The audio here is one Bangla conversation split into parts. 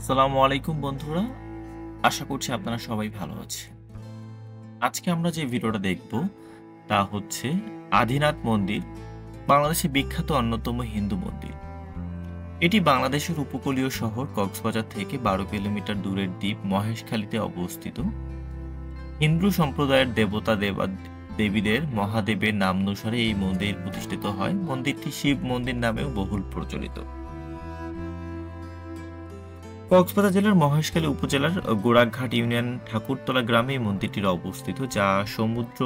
আসসালামু আলাইকুম বন্ধুরা। আশা করছি আপনারা সবাই ভালো আছেন। আজকে আমরা যে ভিডিওটা দেখব তা হচ্ছে আদিনাথ মন্দির, বাংলাদেশের বিখ্যাত অন্যতম হিন্দু মন্দির। এটি বাংলাদেশের উপকূলীয় শহর কক্সবাজার থেকে ১২ কিলোমিটার দূরের দ্বীপ মহেশখালীতে অবস্থিত। হিন্দু সম্প্রদায়ের দেবতা দেবীদের মহাদেবের নামানুসারে এই মন্দির প্রতিষ্ঠিত হয়। মন্দিরটি শিব মন্দির নামেও বহুল প্রচলিত। কক্সবাজার জেলার মহেশখালী উপজেলার গোড়াঘাট ইউনিয়ন ঠাকুরতলা গ্রামে এই মন্দিরটির অবস্থিত, যা সমুদ্র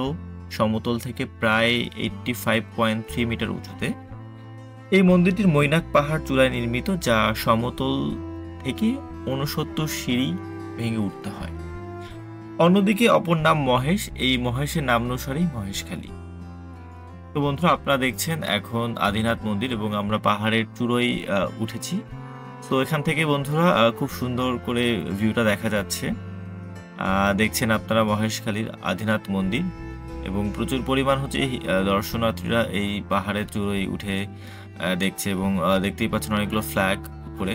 সমতল থেকে প্রায় 85.3 মিটার উঁচুতে। এই মন্দিরটির মৈনাক পাহাড় চূড়ায় নির্মিত, যা সমতল থেকে 69 সিঁড়ি ভেঙে উঠতে হয়। অন্যদিকে অপর নাম মহেশ, এই মহেশের নামানুসারেই মহেশখালী। তো বন্ধুরা, আপনারা দেখছেন এখন আদিনাথ মন্দির এবং আমরা পাহাড়ের চূড়োয় উঠেছি। তো এখান থেকে বন্ধুরা খুব সুন্দর করে ভিউটা দেখা যাচ্ছে। দেখছেন আপনারা মহেশখালীর আদিনাথ মন্দির এবং প্রচুর পরিমাণ হচ্ছে দর্শনার্থীরা এই পাহাড়ের চূড়োয় উঠে দেখছে এবং দেখতেই পাচ্ছেন অনেকগুলো ফ্ল্যাগ উপরে।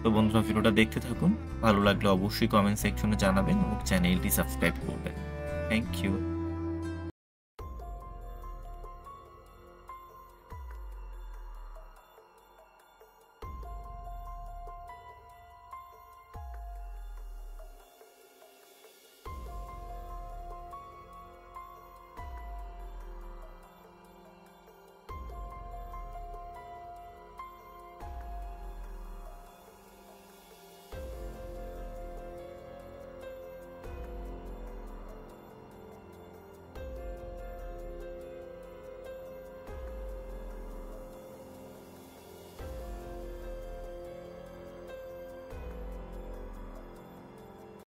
তো বন্ধুরা, ভিডিওটা দেখতে থাকুন। ভালো লাগলে অবশ্যই কমেন্ট সেকশনে জানাবেন এবং চ্যানেলটি সাবস্ক্রাইব করবেন। Thank you.